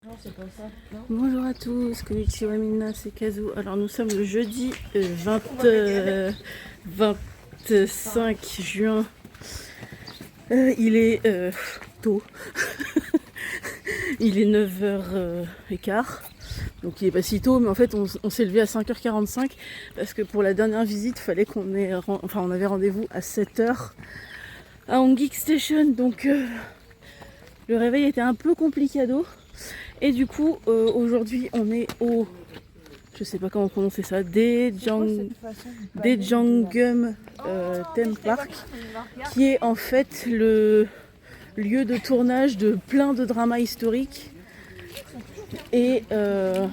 Non, c'est pas ça. Non. Bonjour à tous, konnichiwa minna, c'est Kazu. Alors nous sommes le jeudi 25 juin. Il est tôt. Il est 9h15. Donc il est pas si tôt, mais en fait on s'est levé à 5h45 parce que pour la dernière visite, fallait qu'on ait on avait rendez-vous à 7h à Hongik Station. Donc le réveil était un peu complicado. Et du coup, aujourd'hui, on est au, je sais pas comment prononcer ça, Daejeonggum Theme Park, qui est en fait le lieu de tournage de plein de dramas historiques et de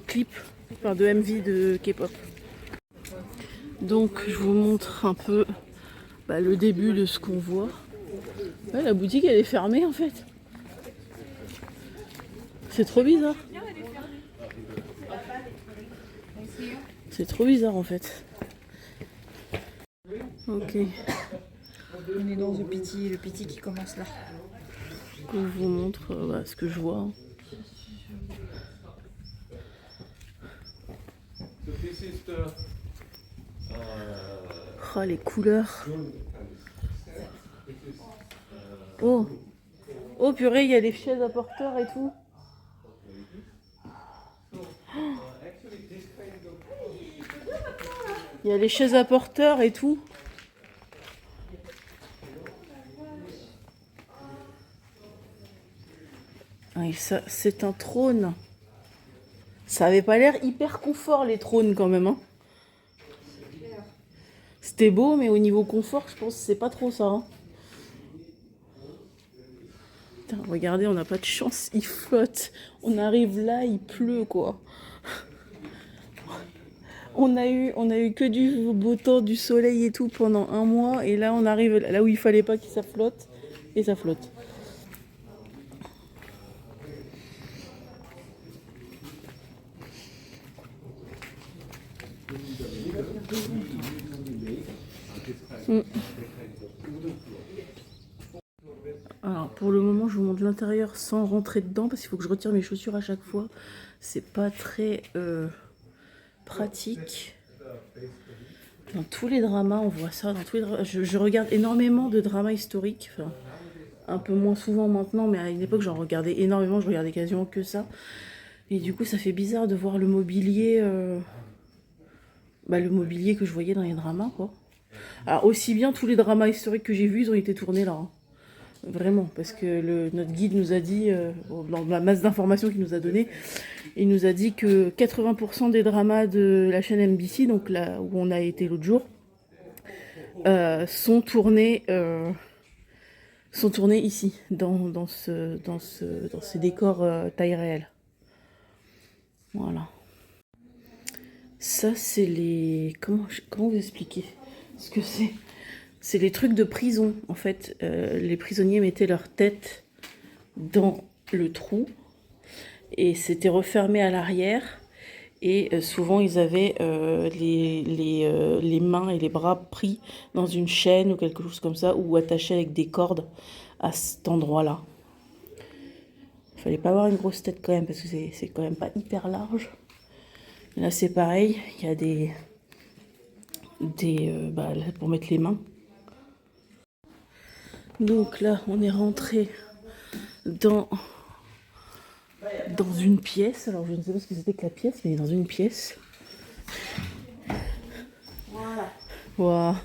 clips, enfin de MV de K-pop. Donc, je vous montre un peu le début de ce qu'on voit. Ouais, la boutique elle est fermée en fait. C'est trop bizarre. C'est trop bizarre en fait. Ok. On est dans le petit qui commence là. Je vous montre ce que je vois. Oh, les couleurs. Oh. Oh purée, il y a les chaises à porteurs et tout. Il y a les chaises à porteurs et tout. Ah, et ça, c'est un trône. Ça avait pas l'air hyper confort les trônes quand même. Hein. C'était beau, mais au niveau confort, je pense que c'est pas trop ça. Hein. Putain, regardez, on n'a pas de chance, il flotte. On arrive là, il pleut quoi. On a eu que du beau temps, du soleil et tout pendant un mois. Et là, on arrive là où il fallait pas que ça flotte. Et ça flotte. Alors, pour le moment, je vous montre l'intérieur sans rentrer dedans. Parce qu'il faut que je retire mes chaussures à chaque fois. C'est pas très pratique. Dans tous les dramas, on voit ça. Dans tous les je regarde énormément de dramas historiques. Enfin, un peu moins souvent maintenant, mais à une époque, j'en regardais énormément. Je regardais quasiment que ça. Et du coup, ça fait bizarre de voir le mobilier que je voyais dans les dramas, quoi. Alors, aussi bien tous les dramas historiques que j'ai vus, ils ont été tournés là. Hein. Vraiment, parce que notre guide nous a dit, dans la masse d'informations qu'il nous a donné, il nous a dit que 80% des dramas de la chaîne MBC, donc là où on a été l'autre jour, sont tournés ici, dans ces décors taille réelle. Voilà. Ça, c'est les... Comment vous expliquer ce que c'est? C'est les trucs de prison. En fait, les prisonniers mettaient leur tête dans le trou et c'était refermé à l'arrière. Et souvent, ils avaient les mains et les bras pris dans une chaîne ou quelque chose comme ça, ou attachés avec des cordes à cet endroit-là. Il fallait pas avoir une grosse tête quand même, parce que c'est quand même pas hyper large. Là, c'est pareil, il y a là, pour mettre les mains. Donc là, on est rentré dans une pièce. Alors, je ne sais pas ce que c'était que la pièce, mais dans une pièce. Voilà. Wow.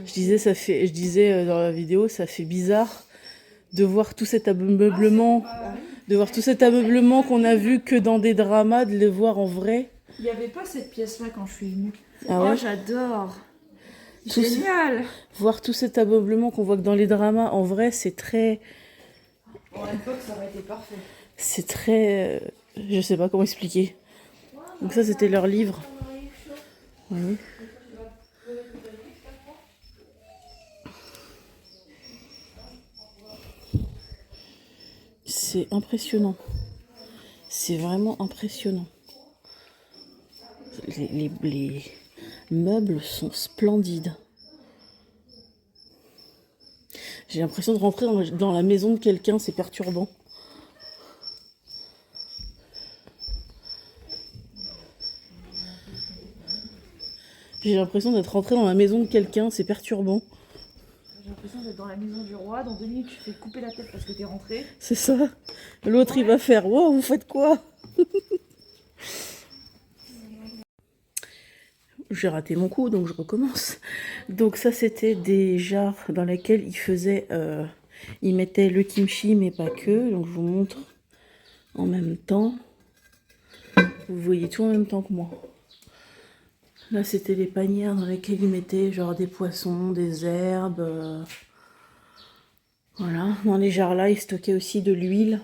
Je disais dans la vidéo, ça fait bizarre de voir tout cet ameublement, qu'on a vu que dans des dramas, de le voir en vrai. Il n'y avait pas cette pièce-là quand je suis venue. Ah ouais. Oh, j'adore. Génial. Voir tout cet ameublement qu'on voit que dans les dramas, en vrai, c'est très... À l'époque, ça aurait été parfait. C'est très... je sais pas comment expliquer. Donc ça, c'était leur livre. Oui. C'est impressionnant. C'est vraiment impressionnant. Les meubles sont splendides. J'ai l'impression de rentrer dans la maison de quelqu'un, c'est perturbant. J'ai l'impression d'être rentré dans la maison de quelqu'un, c'est perturbant. J'ai l'impression d'être dans la maison du roi. Dans 2 minutes, tu te fais couper la tête parce que t'es rentré. C'est ça. L'autre, il va faire « Wow, vous faites quoi ?» J'ai raté mon coup, donc je recommence. Donc ça, c'était des jarres dans lesquelles ils mettaient le kimchi, mais pas que. Donc je vous montre en même temps. Vous voyez tout en même temps que moi. Là, c'était les panières dans lesquelles ils mettaient genre des poissons, des herbes. Voilà. Dans les jarres là, ils stockaient aussi de l'huile.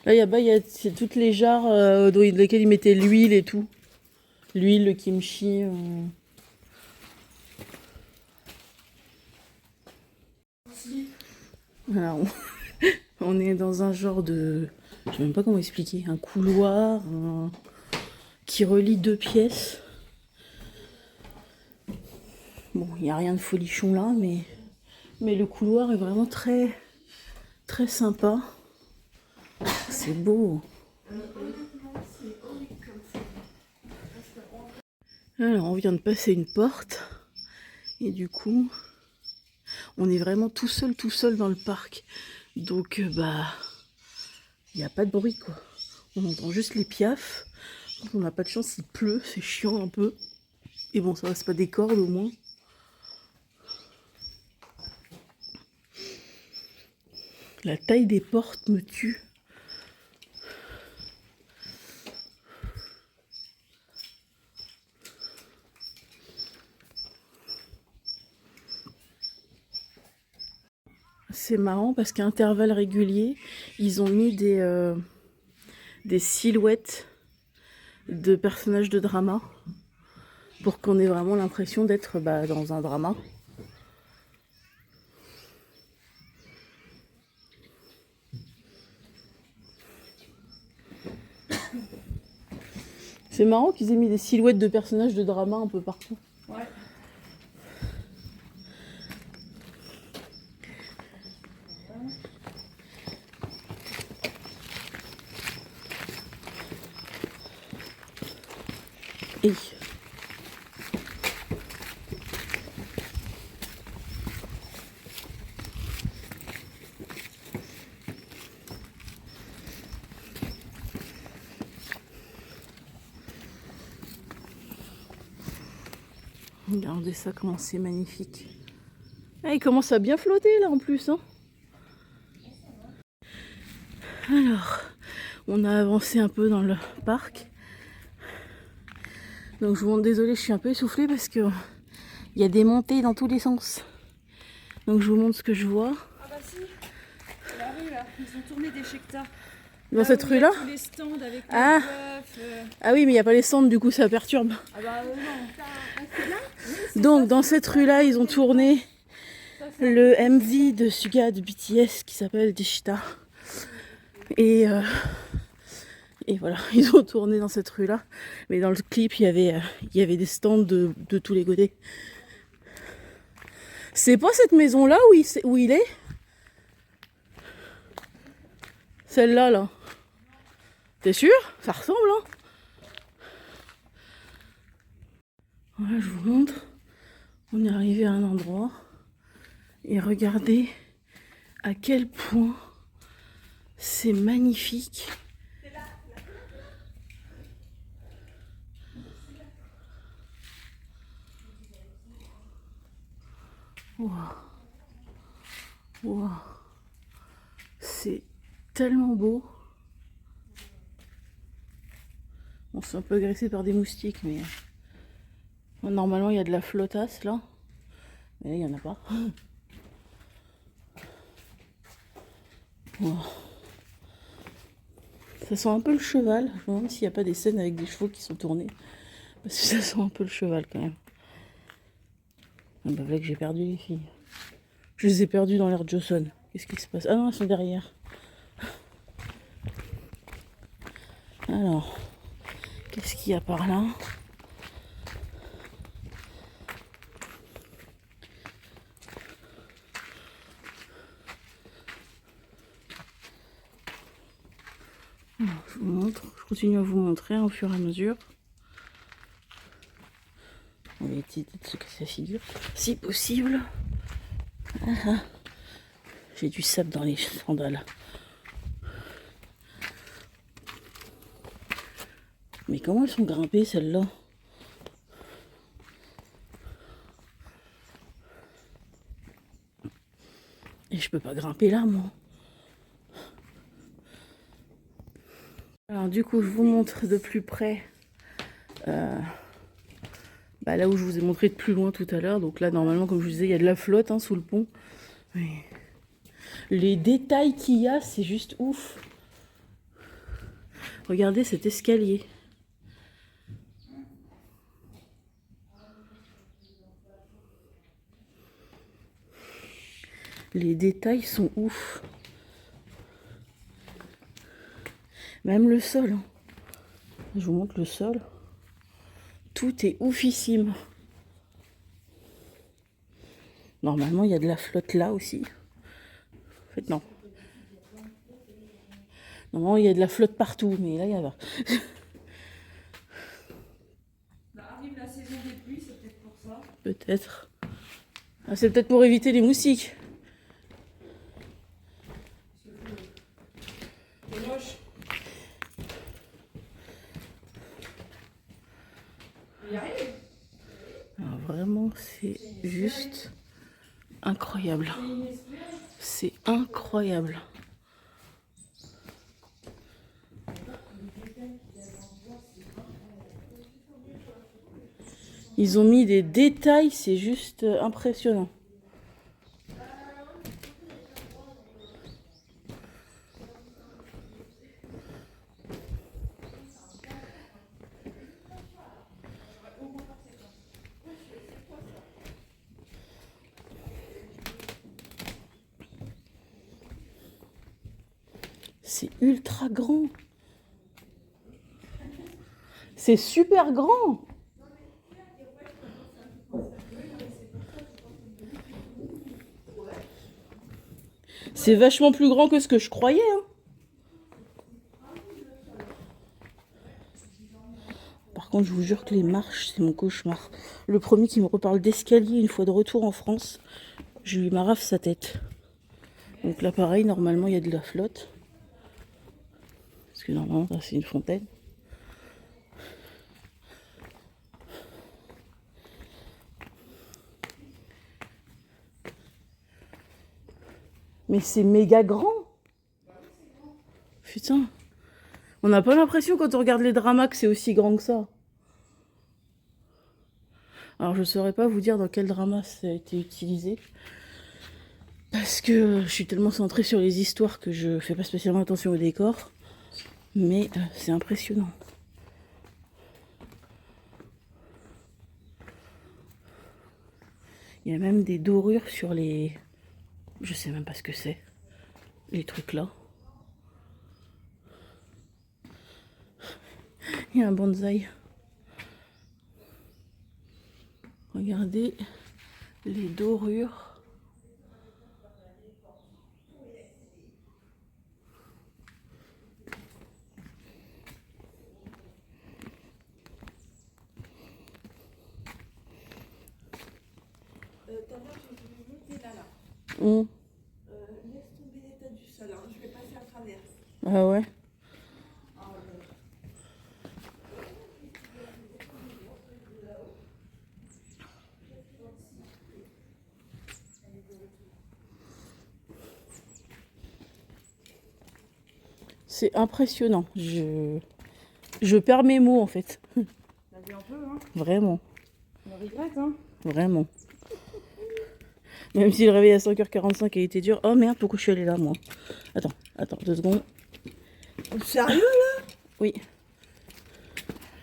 Là, c'est toutes les jarres dans lesquelles ils mettaient l'huile et tout. L'huile, le kimchi. Voilà, on est dans un genre de... Je sais même pas comment expliquer. Un couloir qui relie 2 pièces. Bon, il n'y a rien de folichon là, mais le couloir est vraiment très, très sympa. C'est beau. Alors, on vient de passer une porte. Et du coup, on est vraiment tout seul dans le parc. Donc, il n'y a pas de bruit, quoi. On entend juste les piafs. On n'a pas de chance, il pleut, c'est chiant un peu. Et bon, ça va, c'est pas des cordes au moins. La taille des portes me tue. C'est marrant parce qu'à intervalles réguliers, ils ont mis des silhouettes de personnages de drama pour qu'on ait vraiment l'impression d'être dans un drama. C'est marrant qu'ils aient mis des silhouettes de personnages de drama un peu partout. Ouais. Et regardez ça, comment c'est magnifique. Ah, il commence à bien flotter là en plus. Hein. Alors, on a avancé un peu dans le parc. Donc je vous montre, désolée, je suis un peu essoufflée parce que il y a des montées dans tous les sens. Donc je vous montre ce que je vois. Ah bah si, la rue là, ils ont tourné des Shekta. Dans cette rue là tous les stands avec Ah. les bœufs. Ah oui, mais il n'y a pas les stands, du coup ça perturbe. Ah bah non. Donc dans cette rue là, ils ont tourné le MV de Suga de BTS qui s'appelle Dishita. Et voilà, ils ont tourné dans cette rue là. Mais dans le clip, il y avait des stands de tous les côtés. C'est pas cette maison là où il est? Celle-là là. T'es sûr? Ça ressemble, hein? Voilà, je vous montre. On est arrivé à un endroit. Et regardez à quel point c'est magnifique. Wow. Wow. C'est tellement beau. On se fait un peu agresser par des moustiques, mais normalement il y a de la flottasse là. Mais là il n'y en a pas. Wow. Ça sent un peu le cheval. Je me demande s'il n'y a pas des scènes avec des chevaux qui sont tournés. Parce que ça sent un peu le cheval quand même. Ah bah voilà que j'ai perdu les filles. Je les ai perdues dans l'air Johnson. Qu'est-ce qui se passe? Ah non, elles sont derrière. Alors, qu'est-ce qu'il y a par là? Je vous montre, je continue à vous montrer au fur et à mesure. On va éviter de se casser la figure, si possible. Ah. J'ai du sable dans les sandales. Mais comment elles sont grimpées celles-là? Et je peux pas grimper là, moi. Alors du coup, je vous montre de plus près là où je vous ai montré de plus loin tout à l'heure. Donc là, normalement, comme je vous disais, il y a de la flotte hein, sous le pont. Mais les détails qu'il y a, c'est juste ouf. Regardez cet escalier. Les détails sont ouf. Même le sol. Hein. Je vous montre le sol. Tout est oufissime. Normalement, il y a de la flotte là aussi. En fait, non. Normalement, il y a de la flotte partout, mais là, il y en a. Arrive la saison des pluies, c'est peut-être pour ça. Peut-être. Ah, c'est peut-être pour éviter les moustiques. C'est moche. Il y arrive. Alors, vraiment, c'est juste incroyable. C'est incroyable. Ils ont mis des détails, c'est juste impressionnant. C'est ultra grand. C'est super grand. C'est vachement plus grand que ce que je croyais. Hein. Par contre, je vous jure que les marches, c'est mon cauchemar. Le premier qui me reparle d'escalier une fois de retour en France, je lui maraffe sa tête. Donc là, pareil, normalement, il y a de la flotte. Parce que normalement, là, c'est une fontaine. Mais c'est méga grand. Putain. On n'a pas l'impression quand on regarde les dramas que c'est aussi grand que ça. Alors je ne saurais pas vous dire dans quel drama ça a été utilisé. Parce que je suis tellement centrée sur les histoires que je fais pas spécialement attention au décor. Mais c'est impressionnant. Il y a même des dorures sur les... Je sais même pas ce que c'est. Les trucs là. Il y a un bonsaï. Regardez les dorures. Laisse tomber l'état du sol, hein. Je vais passer à travers. Ah ouais. C'est impressionnant. Je perds mes mots en fait. T'as vu un peu, hein? Vraiment. On regrette, hein? Vraiment. Même si le réveil à 5h45 a été dur. Oh merde, pourquoi je suis allée là, moi? Attends, 2 secondes. Sérieux, là? Oui.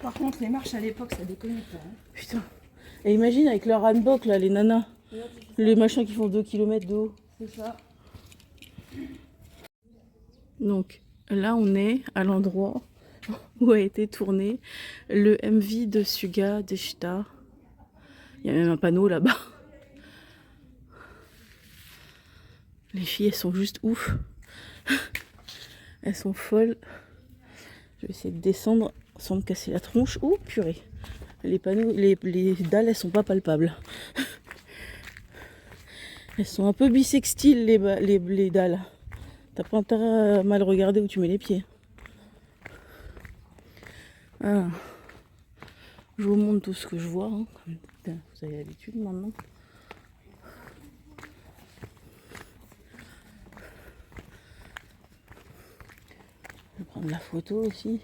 Par contre, les marches à l'époque, ça déconne pas. Hein. Putain. Et imagine avec leur handbook, là, les nanas. Les machins qui font 2 km de haut. C'est ça. Donc, là, on est à l'endroit où a été tourné le MV de Suga Deshita. Il y a même un panneau là-bas. Les filles, elles sont juste ouf. Elles sont folles. Je vais essayer de descendre sans me casser la tronche. Oh purée. Les panneaux, les dalles, elles sont pas palpables. Elles sont un peu bisextiles les dalles. T'as pas intérêt à mal regarder où tu mets les pieds. Ah. Je vous montre tout ce que je vois. Hein. Vous avez l'habitude maintenant. Je vais prendre la photo aussi.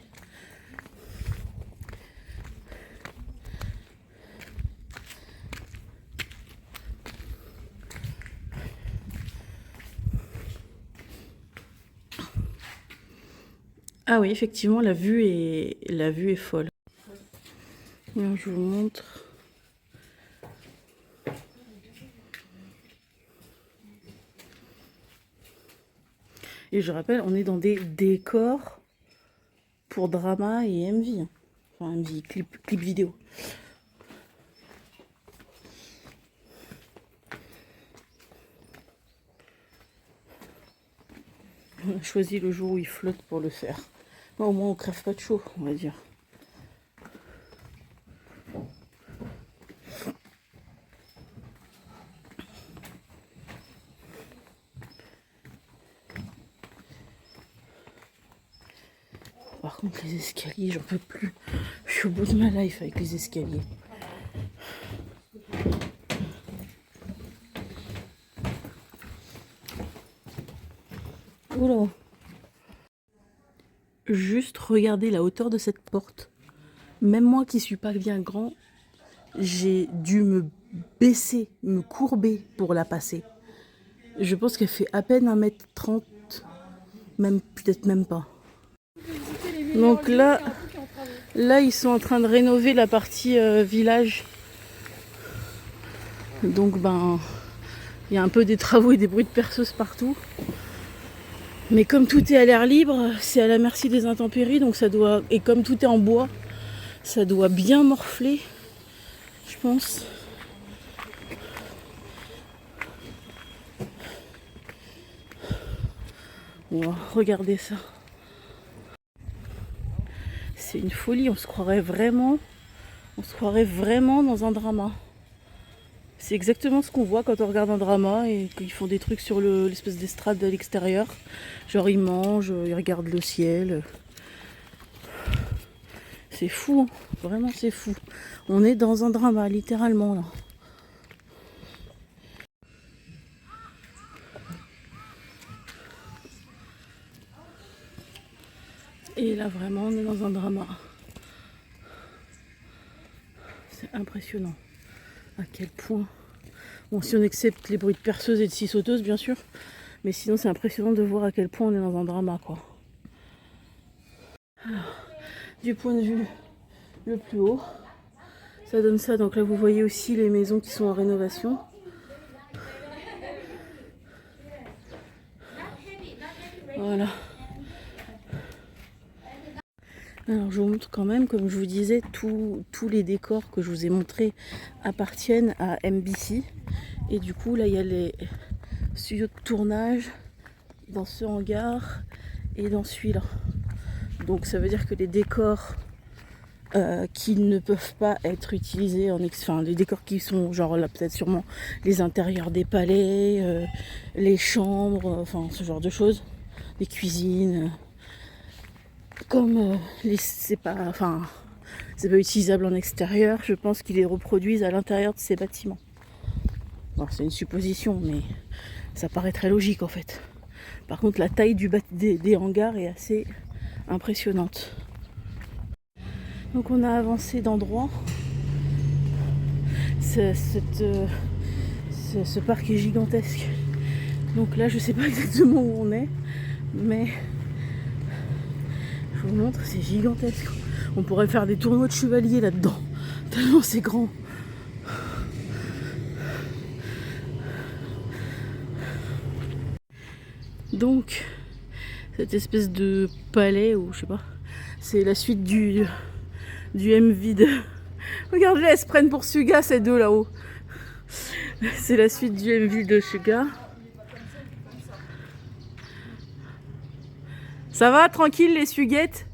Ah oui, effectivement, la vue est folle. Alors, je vous montre. Et je rappelle, on est dans des décors pour drama et MV. Enfin, MV, clip vidéo. On a choisi le jour où il flotte pour le faire. Bon, au moins, on crève pas de chaud, on va dire. Par contre, les escaliers, j'en peux plus. Je suis au bout de ma life avec les escaliers. Oula. Juste regardez la hauteur de cette porte. Même moi qui suis pas bien grand, j'ai dû me baisser, me courber pour la passer. Je pense qu'elle fait à peine 1m30, même peut-être même pas. Donc là, ils sont en train de rénover la partie village. Donc ben, il y a un peu des travaux et des bruits de perceuse partout. Mais comme tout est à l'air libre, c'est à la merci des intempéries, donc ça doit. Et comme tout est en bois, ça doit bien morfler, je pense. Wow, regardez ça. C'est une folie, on se croirait vraiment dans un drama. C'est exactement ce qu'on voit quand on regarde un drama et qu'ils font des trucs sur l'espèce d'estrade à l'extérieur. Genre ils mangent, ils regardent le ciel. C'est fou, hein. Vraiment c'est fou. On est dans un drama, littéralement là. Et là vraiment on est dans un drama. C'est impressionnant. À quel point. Bon, si on accepte les bruits de perceuse et de scie sauteuse, bien sûr. Mais sinon, c'est impressionnant de voir à quel point on est dans un drama, quoi. Alors, du point de vue le plus haut, ça donne ça. Donc là, vous voyez aussi les maisons qui sont en rénovation. Voilà. Alors je vous montre quand même, comme je vous disais, tous les décors que je vous ai montrés appartiennent à MBC. Et du coup là il y a les studios de tournage dans ce hangar et dans celui-là. Donc ça veut dire que les décors qui ne peuvent pas être utilisés, enfin les décors qui sont genre là peut-être sûrement les intérieurs des palais, les chambres, enfin ce genre de choses, les cuisines. Comme c'est pas utilisable en extérieur, je pense qu'ils les reproduisent à l'intérieur de ces bâtiments. Bon, c'est une supposition, mais ça paraît très logique en fait. Par contre, la taille des hangars est assez impressionnante. Donc on a avancé d'endroit. Ce parc est gigantesque. Donc là, je sais pas exactement où on est, mais je vous montre, c'est gigantesque. On pourrait faire des tournois de chevaliers là-dedans, tellement c'est grand. Donc, cette espèce de palais, ou je sais pas, c'est la suite du MV de... Regardez, elles se prennent pour Suga, ces deux là-haut. C'est la suite du MV de Suga. Ça va, tranquille les Suguettes?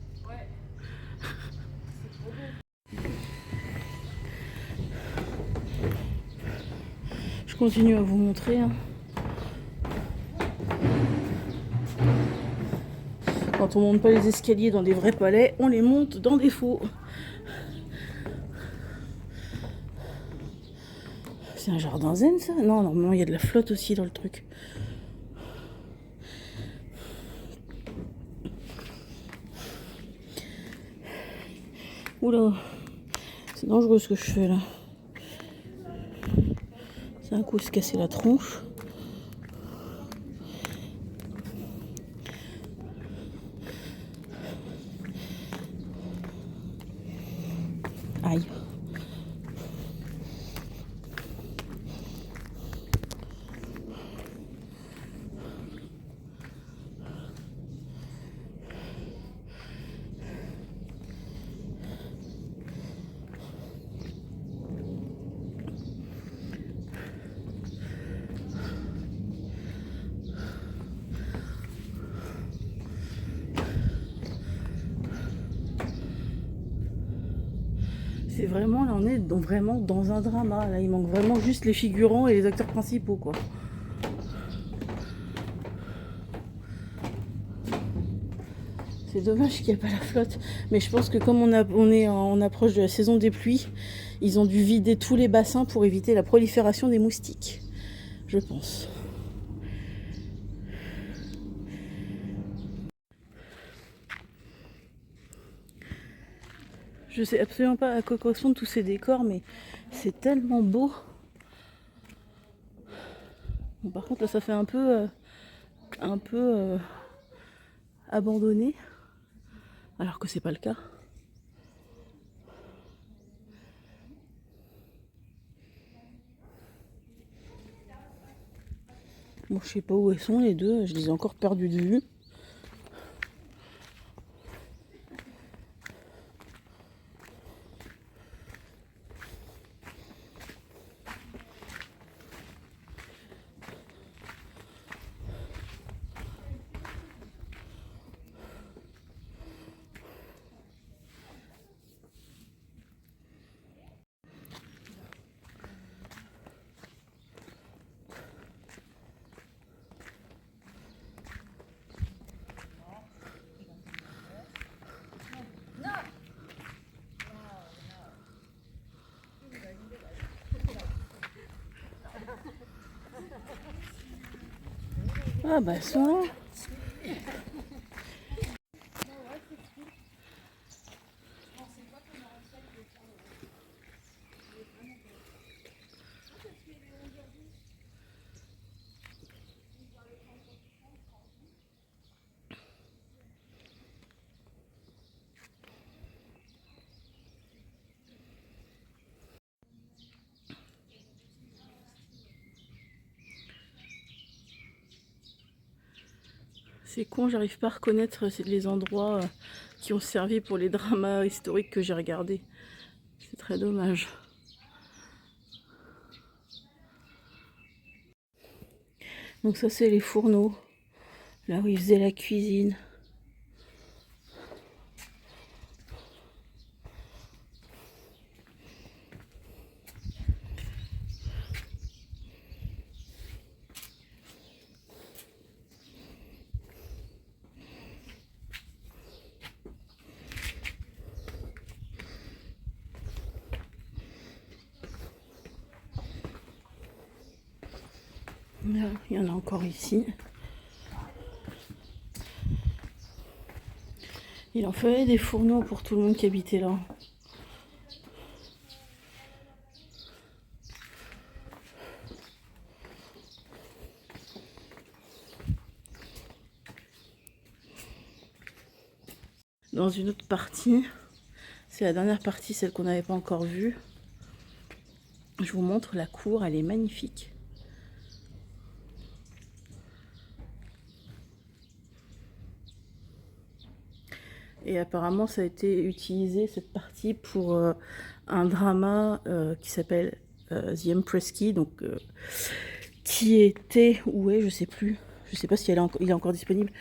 continue à vous montrer. Hein. Quand on monte pas les escaliers dans des vrais palais, on les monte dans des faux. C'est un jardin zen ça? Non, normalement il y a de la flotte aussi dans le truc. Oula, c'est dangereux ce que je fais là. C'est un coup se casser la tronche. Aïe. C'est vraiment, là on est vraiment dans un drama. Là il manque vraiment juste les figurants et les acteurs principaux quoi. C'est dommage qu'il n'y ait pas la flotte. Mais je pense que comme on est en approche de la saison des pluies, ils ont dû vider tous les bassins pour éviter la prolifération des moustiques. Je pense. Je sais absolument pas à quoi correspondent tous ces décors, mais c'est tellement beau. Bon, par contre, là, ça fait un peu abandonné, alors que c'est pas le cas. Bon, je sais pas où elles sont les deux, je les ai encore perdues de vue. Ah bah elles sont là. C'est con, j'arrive pas à reconnaître les endroits qui ont servi pour les dramas historiques que j'ai regardés. C'est très dommage. Donc ça c'est les fourneaux, là où ils faisaient la cuisine. Là, il y en a encore ici. Il en fallait des fourneaux pour tout le monde qui habitait là. Dans une autre partie, c'est la dernière partie, celle qu'on n'avait pas encore vue. Je vous montre la cour, elle est magnifique. Et apparemment, ça a été utilisé, cette partie, pour un drama qui s'appelle The Empress Key, donc qui était, où est, je sais plus. Je sais pas si il est encore disponible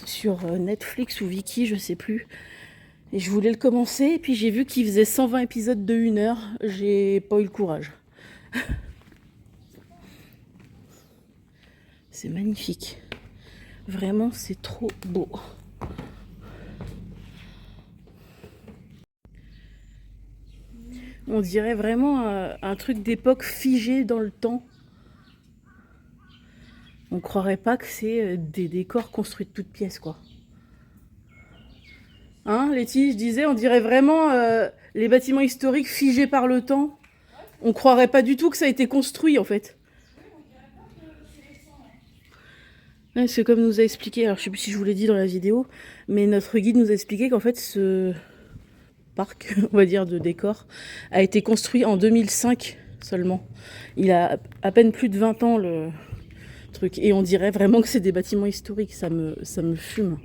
sur Netflix ou Viki, je sais plus. Et je voulais le commencer, et puis j'ai vu qu'il faisait 120 épisodes de 1 heure. J'ai pas eu le courage. C'est magnifique. Vraiment, c'est trop beau. On dirait vraiment un truc d'époque figé dans le temps. On croirait pas que c'est des décors construits de toutes pièces, quoi. Hein, Letty, je disais, on dirait vraiment les bâtiments historiques figés par le temps. On croirait pas du tout que ça a été construit, en fait. Ouais, c'est comme nous a expliqué, alors je sais plus si je vous l'ai dit dans la vidéo, mais notre guide nous a expliqué qu'en fait ce parc, on va dire, de décor, a été construit en 2005 seulement. Il a à peine plus de 20 ans, le truc. Et on dirait vraiment que c'est des bâtiments historiques, ça me fume.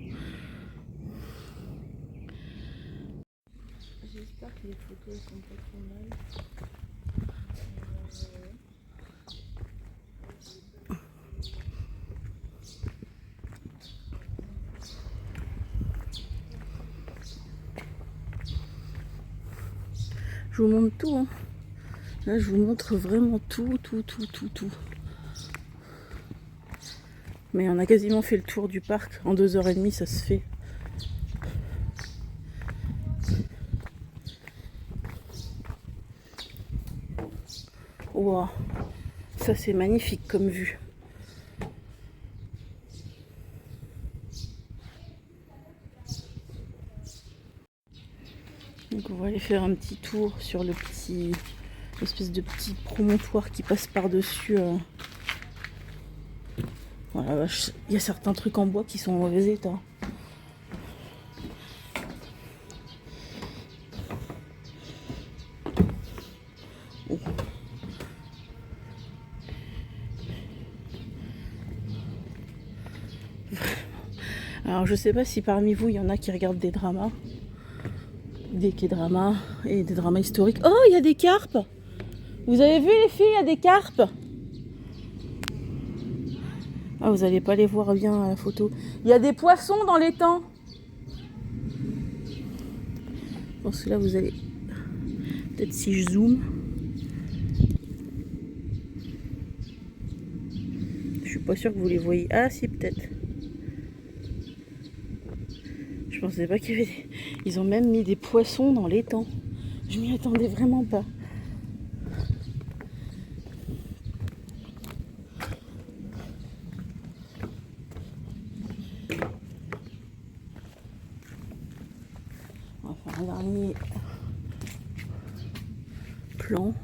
J'espère que les photos sont pas trop mal. Je vous montre tout, hein. Là, je vous montre vraiment tout. Mais on a quasiment fait le tour du parc. En 2h30, ça se fait. Wow. Ça, c'est magnifique comme vue. Donc on va aller faire un petit tour sur le petit... espèce de petit promontoire qui passe par-dessus. Voilà, il y a certains trucs en bois qui sont en mauvais état. Oh. Alors je sais pas si parmi vous il y en a qui regardent des dramas. Des K-dramas et des dramas historiques. Oh, il y a des carpes! Vous avez vu les filles, il y a des carpes! Ah, vous n'allez pas les voir bien à la photo. Il y a des poissons dans l'étang. Je pense que là, vous allez... Peut-être si je zoome. Je suis pas sûre que vous les voyez. Ah, si, peut-être. Je pensais pas qu'il y avait... Ils ont même mis des poissons dans l'étang. Je m'y attendais vraiment pas. On va faire un dernier plan.